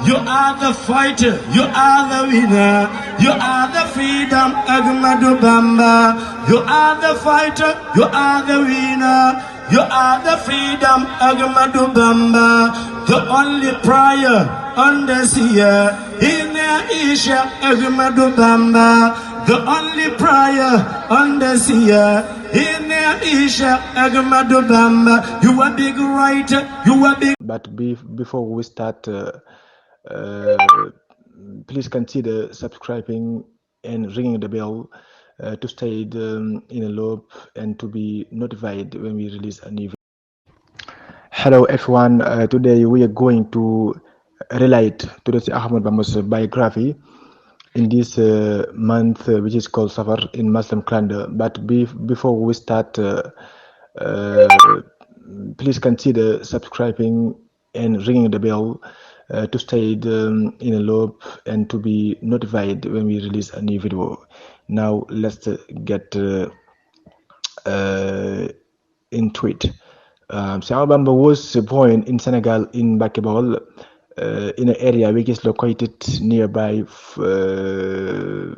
You are the fighter, you are the winner, you are the freedom, Ahmadu Bamba. You are the fighter, you are the winner, you are the freedom, Ahmadu Bamba. The only prayer on the seer in Asia, Ahmadu Bamba. The only prayer on the seer in Asia, Ahmadu Bamba. You are big writer, you are big. But before we start, please consider subscribing and ringing the bell to stay in a loop and to be notified when we release a new video. Hello everyone, today we are going to relate to the Ahmad Bamba's biography in this month which is called Safar in Muslim calendar. But before we start, please consider subscribing and ringing the bell to stay in a loop and to be notified when we release a new video. Now let's get into it. Cheikh Bamba was born in Senegal in Bakebol, in an area which is located nearby the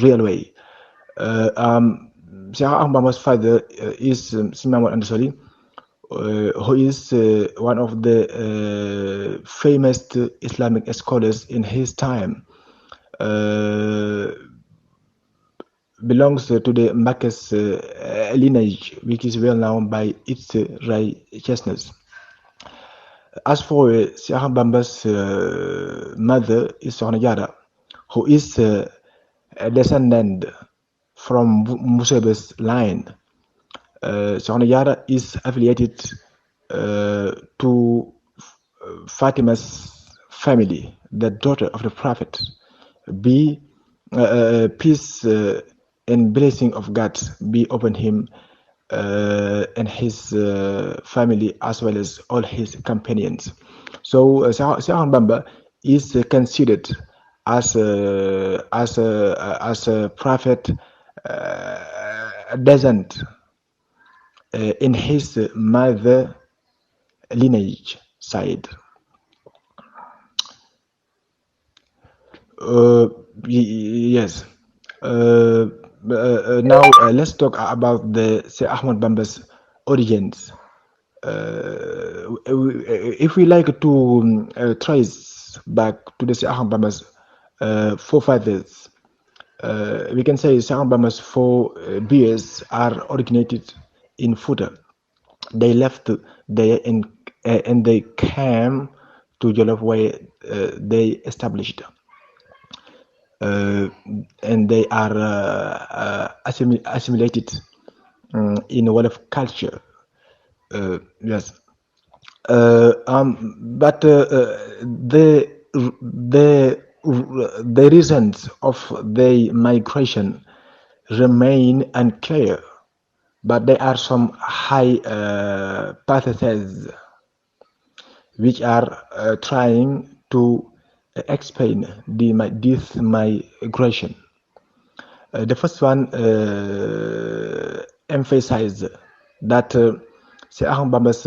railway. Cheikh Bamba's father is Simamon Andesoli, who is one of the famous Islamic scholars in his time. Belongs to the Mbakke's lineage, which is well known by its righteousness. As for Cheikh Bamba's mother is Sokhna Jaara, who is a descendant from Musebe's line. Sokhna Jaara is affiliated to Fatima's family, the daughter of the Prophet. Peace and blessing of God be upon him and his family as well as all his companions. So Cheikh Bamba is considered as a prophet descent in his mother lineage side. Yes. Now let's talk about the Cheikh Ahmad Bamba's origins. If we like to trace back to the Cheikh Ahmad Bamba's forefathers, we can say Cheikh Ahmad Bamba's forebears are originated in Fouta. They left there and they came to Jolof where they established. And they are assimilated in Wolof culture. Yes, but the reasons of their migration remain unclear. But there are some hypotheses which are trying to explain this migration. The first one emphasizes that Cheikh Ahmad Bamba's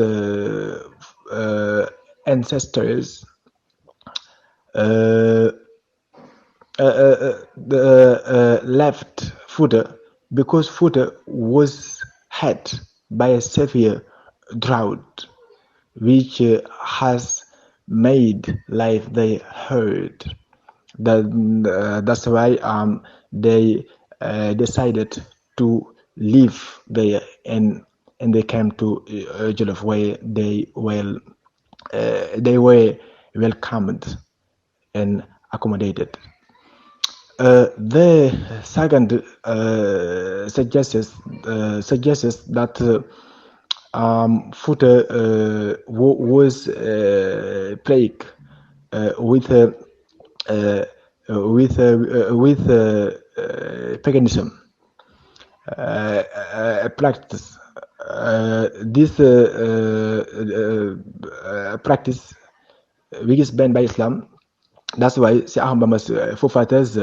ancestors left Fouta because Fouta was hit by a severe drought, which has made life they hard. That's why they decided to live there, and they came to Jolof where they were welcomed and accommodated. The second suggests that Fouta was plagued with paganism practice. This practice, which is banned by Islam. That's why Cheikh Ahmad Bamba's forefathers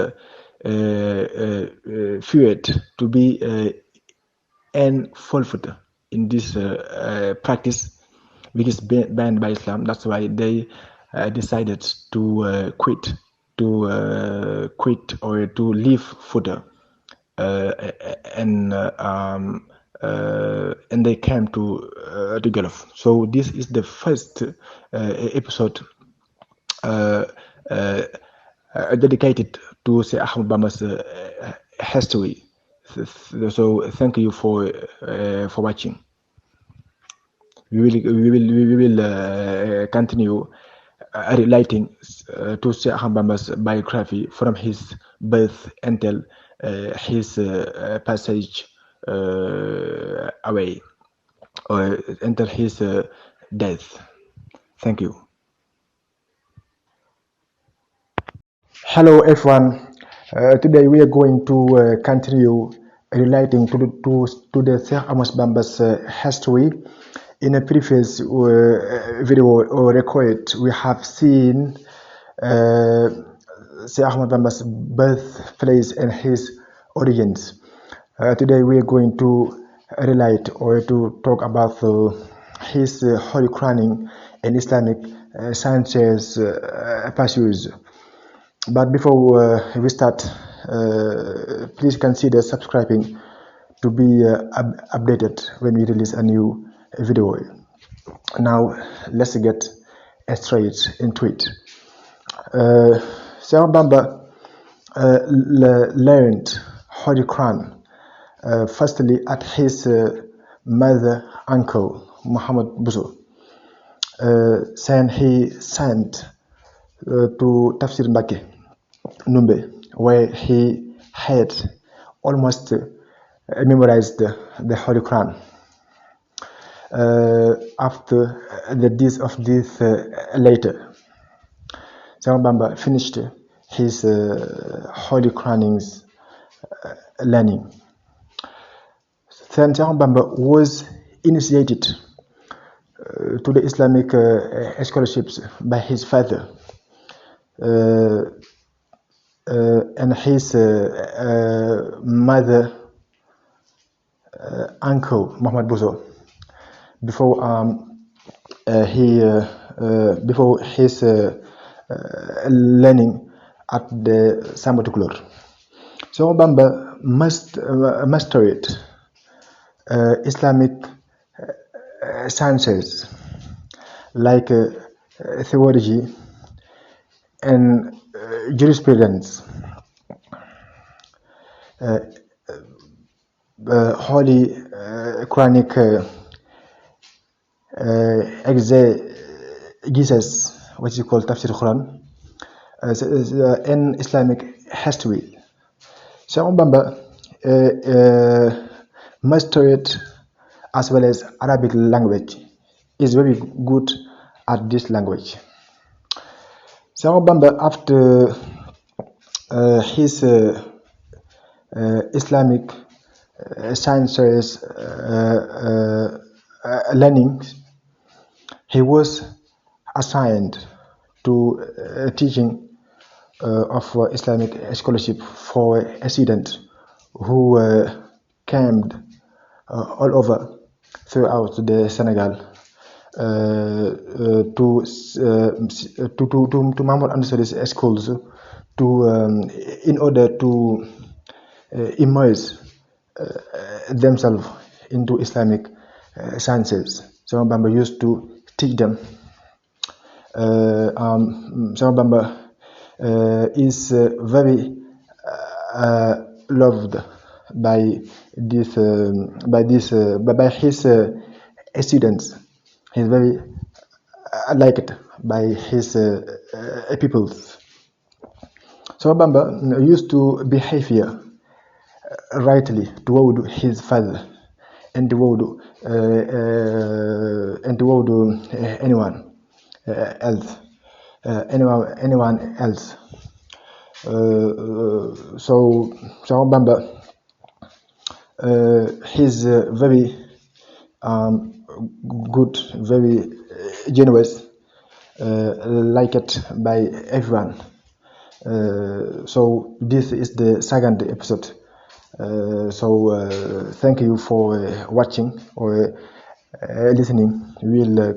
feared to be involved in this practice, which is banned by Islam. That's why they decided to quit or to leave Fouta, and they came to Jolof. So this is the first episode dedicated to say Ahmadu Bamba's history. So thank you for watching. We will continue relating to Chiekh Bamba's biography from his birth until his passage away, or until his death. Thank you. Hello everyone. Today we are going to continue relating to the Chiekh Ahmadu Bamba's history. In a previous video or record, we have seen Chiekh Ahmadu Bamba's birthplace and his origins. Today we are going to relate or to talk about his holy crowning and Islamic sciences pursuits. But before we start, please consider subscribing to be updated when we release a new video. Now let's get straight into it. Chiekh Bamba learned Holy Quran firstly at his mother uncle Ahmadu. Then he sent to Tafsir Mbake Numbe, where he had almost memorized the Holy Quran. After the deeds of this later, Chiekh Bamba finished his Holy Crownings learning. Then Chiekh Bamba was initiated to the Islamic scholarships by his father and his mother uncle Muhammad Buzo before his learning at the Sambatukulor. So Bamba mastered Islamic sciences like theology and jurisprudence, holy Quranic exegesis, what is called Tafsir Quran, and Islamic history. Chiekh Bamba mastered as well as Arabic language, is very good at this language. Chiekh Bamba, after his Islamic sciences learning, he was assigned to teaching of Islamic scholarship for a student who came all over throughout the Senegal to Mahmoud Ansari's schools in order to immerse themselves into Islamic sciences. Chiekh Bamba used to teach them. Chiekh Bamba is very loved by his students. He is very liked by his people. So Bamba used to behave here rightly toward his father and toward anyone else. So Chiekh Bamba, he's very good, very generous, liked by everyone. So this is the second episode. So thank you for watching or listening. We'll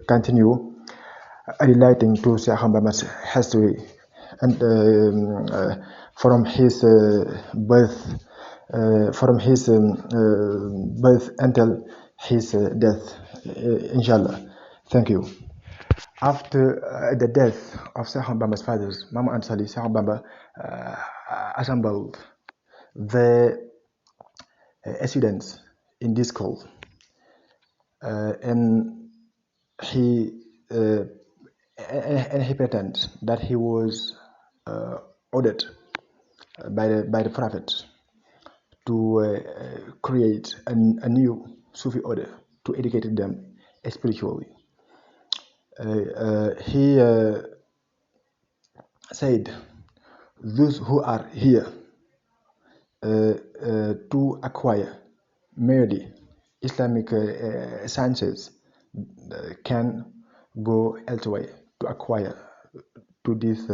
continue relating to Sheikh Bamba's history and from his birth, birth until his death, inshallah. Thank you. After the death of Sheikh Bamba's fathers, Mama and Sali, Sheikh Bamba assembled the students in this school, and he uh, and he pretends that he was ordered by the Prophet to create a new Sufi order to educate them spiritually. He said, "Those who are here to acquire merely Islamic sciences can go elsewhere to acquire to this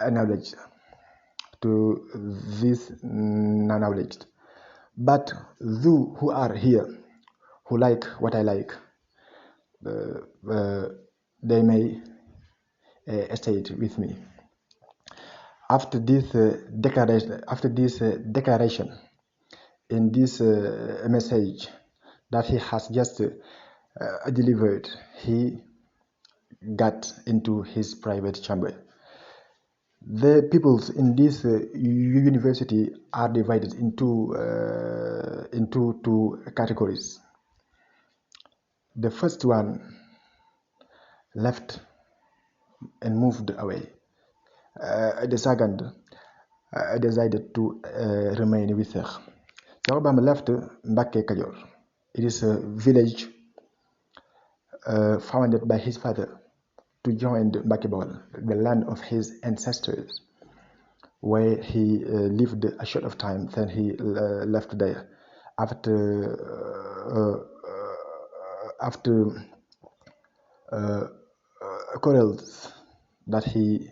knowledge, to this knowledge. But those who are here, who like what I like, they may stay with me." After this declaration, in this message that he has just delivered, he got into his private chamber. The peoples in this university are divided into two categories. The first one left and moved away. The second decided to remain with her. Cheikh Bamba left Mbacké Kadior. It is a village founded by his father to join Mbacké Bawol, the land of his ancestors, where he lived a short of time. Then he left there after quarrels that he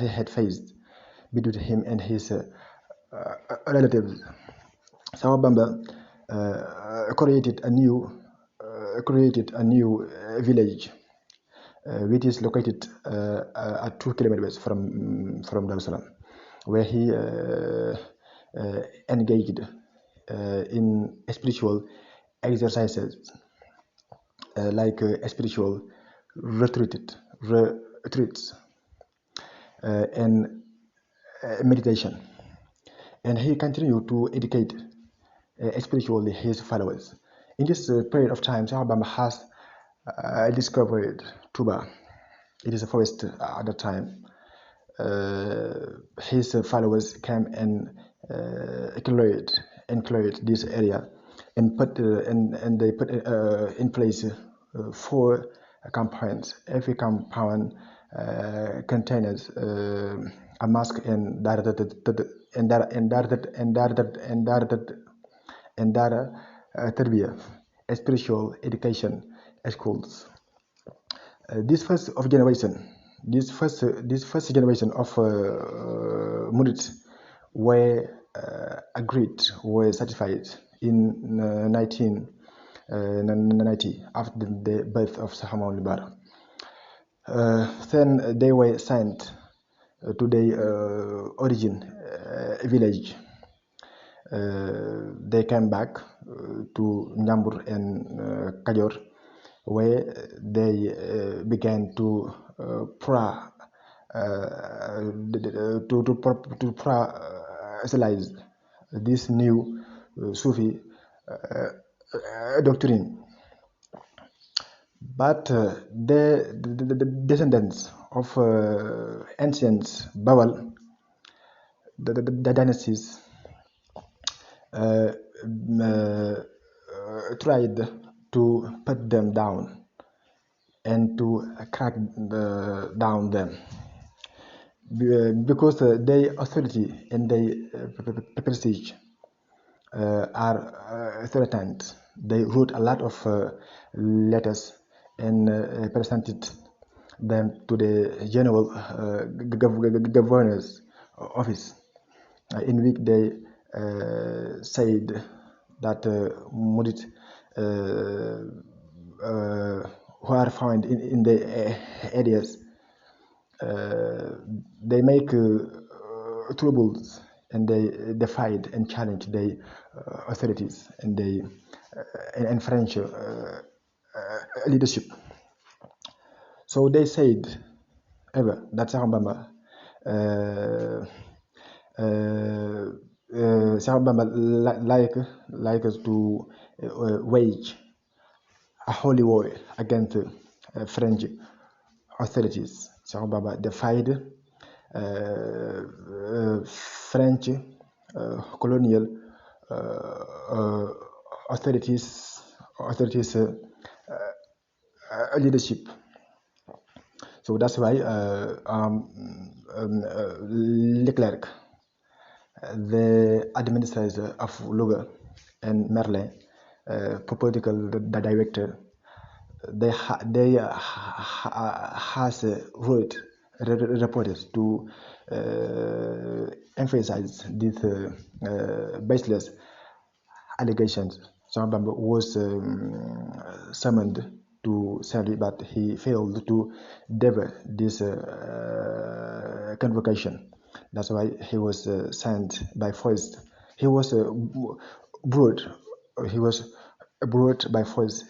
had faced between him and his relatives. Cheikh Bamba created a new village which is located at 2 kilometers from Dar es Salaam, where he engaged in spiritual exercises like spiritual retreats and meditation, and he continued to educate spiritually his followers. In this period of time, Cheikh Bamba has discovered Tuba. It is a forest at the time. His followers came and cleared this area and they put in place 4 compounds. Every compound contains a mosque and tarbiyah, spiritual education schools. This first generation of Murids were were certified in 1990 after the birth of Ahmadu Bara. Then they were sent to the origin village. They came back to Njambur and Kadior, where they began to proselytize this new Sufi doctrine. But the descendants of ancient Bawal, the dynasties, tried to put them down and to crack down them because their authority and their prestige are threatened. They wrote a lot of letters and presented them to the general governor's office, in which they said that Murid who are found in the areas. They make troubles, and they defied and challenged the authorities and the and French leadership. So they said ever that Cheikh Bamba Cheikh Bamba like us to wage a holy war against French authorities. Cheikh Bamba defied French colonial authorities leadership. So that's why Leclerc, the administrator of Louga, and Merlin, political director, they has wrote reported to emphasize these baseless allegations. Cheikh Bamba was summoned to Saint-Louis, but he failed to deliver this convocation. That's why he was sent by force. He was brought. He was brought by force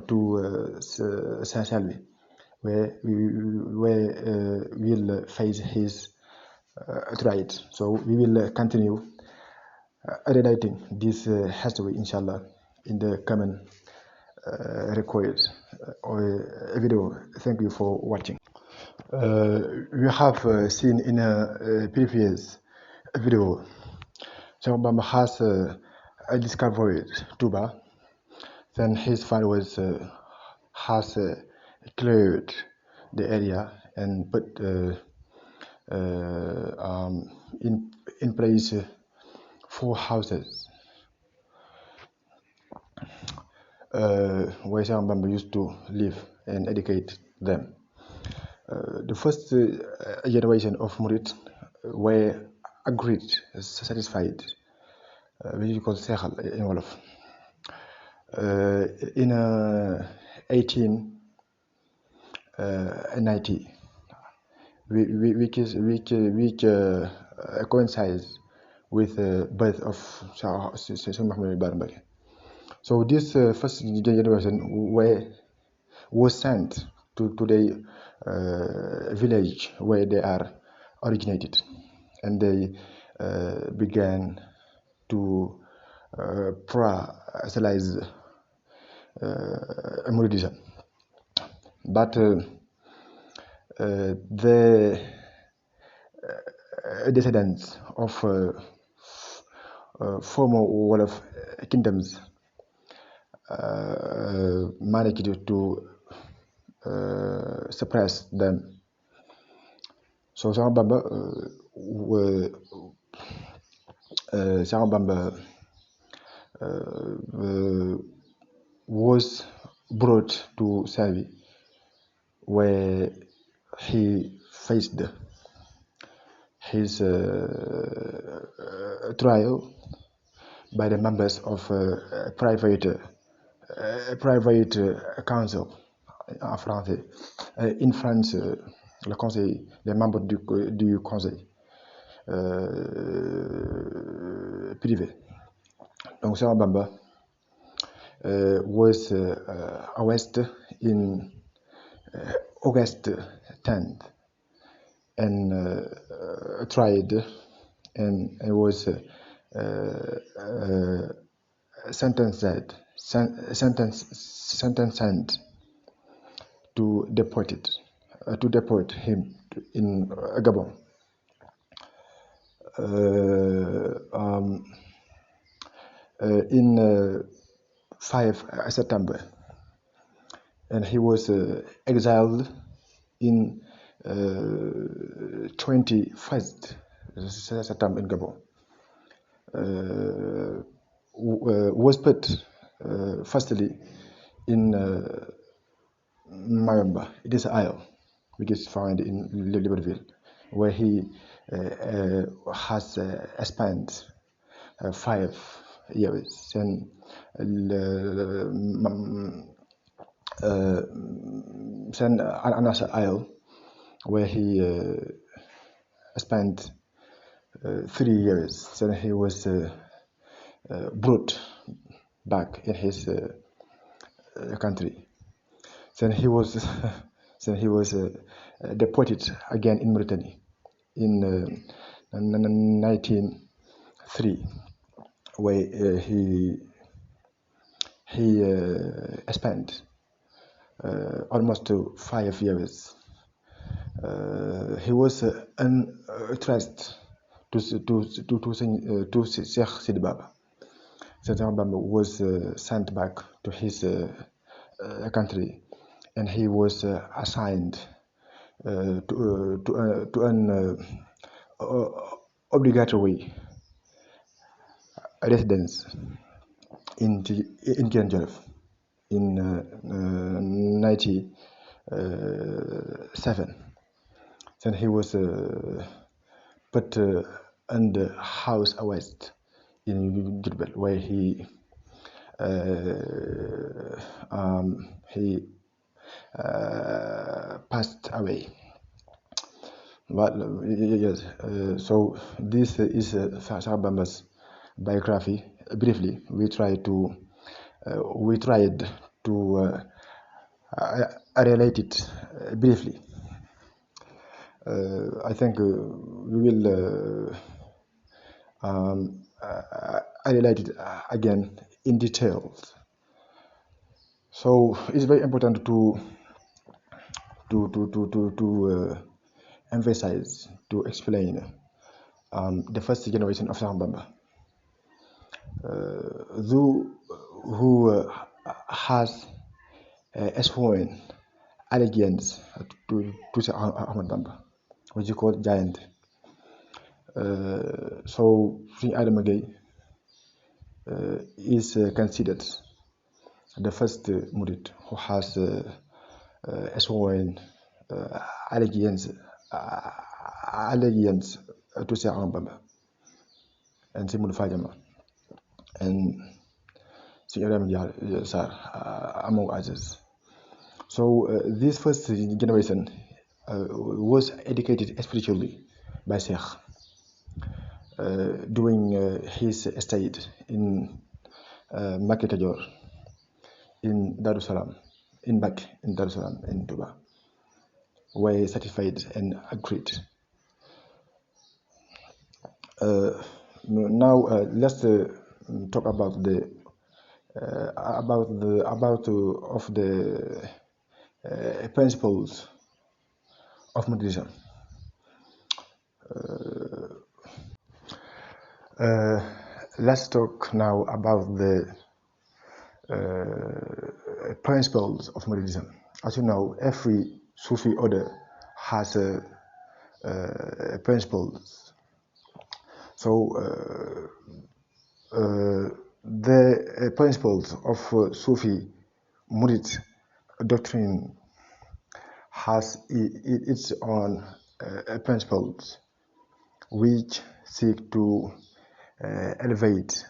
to Saint-Louis, where we'll face his trial. So we will continue editing this history, inshallah, in the coming record or video. Thank you for watching. We have seen in a previous video, Cheikh Bamba has discovered Tuba. Then his followers has cleared the area and put in place 4 houses where Cheikh Bamba used to live and educate them. The first generation of Murid were agreed, satisfied, which you call Sekhal in Wolof. In 1890, which coincides with the birth of Cheikh Ahmadu Bamba. So this first generation was sent to the village where they are originated, and they began to proselytize Mouridism. But the descendants of former Wolof kingdoms managed to suppress them. So Cheikh Bamba was brought to Saint-Louis, where he faced his trial by the members of a private council en français. In France, le conseil, les membres du conseil privé. Donc Cheikh Bamba was arrested in August 10th and tried and was sentenced to deport him in Gabon. In 5 September, and he was exiled in 21st September in Gabon. Was put firstly in Mayomba. It is an isle which is found in Libreville, where he has spent 5 years, and then another isle where he spent 3 years. Then he was brought back in his country. Then he was deported again in Mauritania in 1903, where he spent almost 5 years. He was entrusted to Chiekh Sidi Baba. Bamba was sent back to his country, and he was assigned to an obligatory residence in Kianjolf in 1997. Then he was put under house arrest in Jurbel, where he passed away. But yes, so this is Cheikh Bamba's biography. Briefly, we tried to relate it briefly. I think we will highlight it again in details. So it's very important to emphasize, to explain the first generation of Cheikh Bamba, who has sworn allegiance to Cheikh Ahmadu Bamba, which is called giant. So Sëriñ Adama Gueye is considered the first murid who has sworn allegiance to Cheikh Ahmadu Bamba and Sëriñ Fadiama and Sëriñ Ibrahima Sarr, among others. So this first generation was educated spiritually by Cheikh during his stay in Mbacké Kadior, in Darussalam, in Darussalam, in Touba, were certified and agreed. Now let's talk about the principles of Buddhism. Let's talk now about the principles of Buddhism. As you know, every Sufi order has principles. So the principles of Sufi Murid doctrine has its own principles, which seek to elevate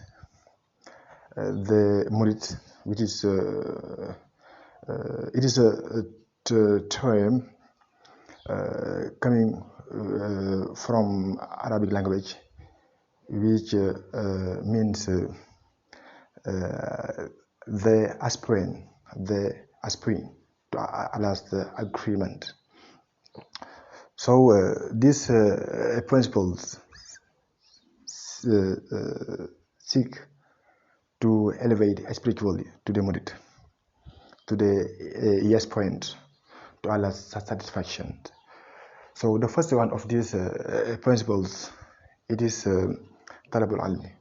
the Murid, which is it is a term coming from Arabic language, which means the aspiring to Allah's agreement. So these principles seek to elevate spiritually to the murid, to the yes point, to Allah's satisfaction. So the first one of these principles, it is talabul ilmi,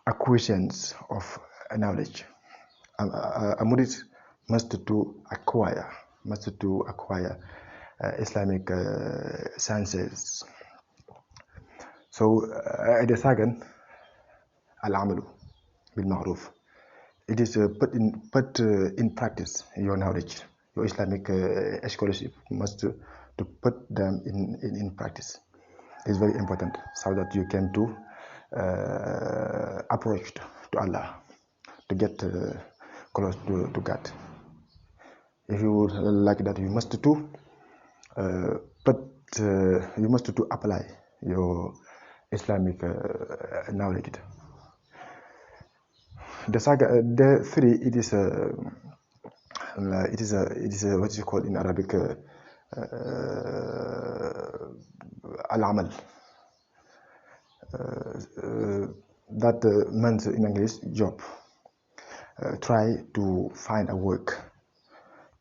acquisitions of knowledge. A murid must to acquire Islamic sciences. So the second, al-amalu bil ma'ruf. It is put in practice your knowledge, your Islamic scholarship must to put them in practice. It's very important so that you can approach to Allah to get close to God. If you would like that, you must do, you must to apply your Islamic knowledge. The three, it is what is called in Arabic al-amal. That means in English job. Try to find a work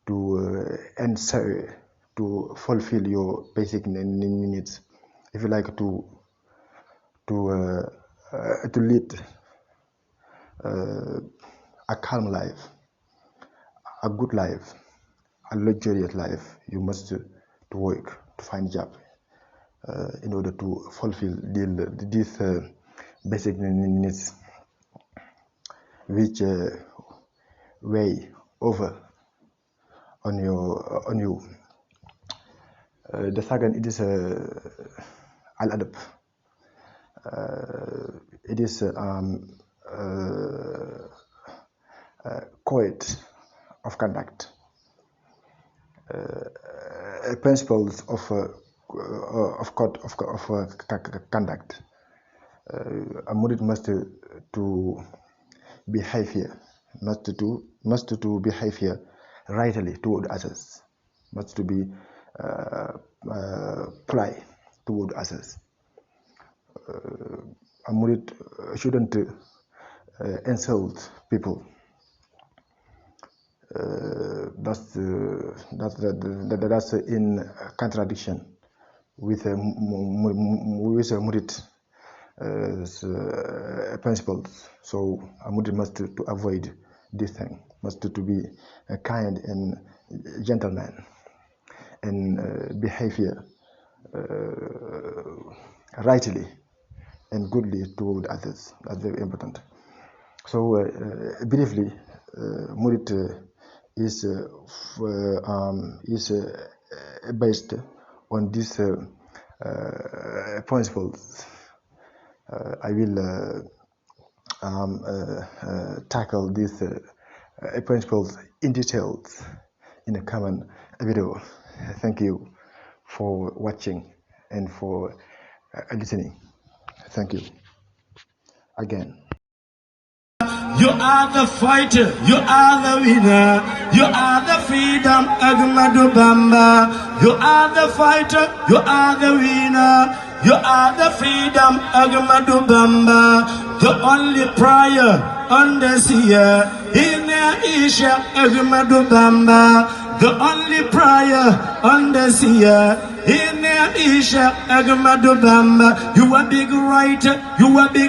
to answer, to fulfill your basic needs. If you like to lead a calm life, a good life, a luxurious life, you must to work, to find a job in order to fulfill these basic needs, which weigh over on you. The second, it is al-adab. It is code of conduct, principles of code of conduct. A murid must to behave here, must to behave here rightly toward others, must to be polite toward others. A murid shouldn't insult people. That's in contradiction with a murid principles. So a murid must to avoid this thing, must to be a kind and gentleman and behavior rightly and goodly toward others. That's very important. So briefly, murid is based on these principles. I will tackle these principles in details in a common video. Thank you for watching and for listening. Thank you again. You are the fighter, you are the winner, you are the freedom, Ahmadu Bamba. You are the fighter, you are the winner, you are the freedom, Ahmadu Bamba. The only prayer on the seer, in Aisha, Ahmadu Bamba. The only prayer on the seer, in Aisha, Ahmadu Bamba. You are big writer, you are big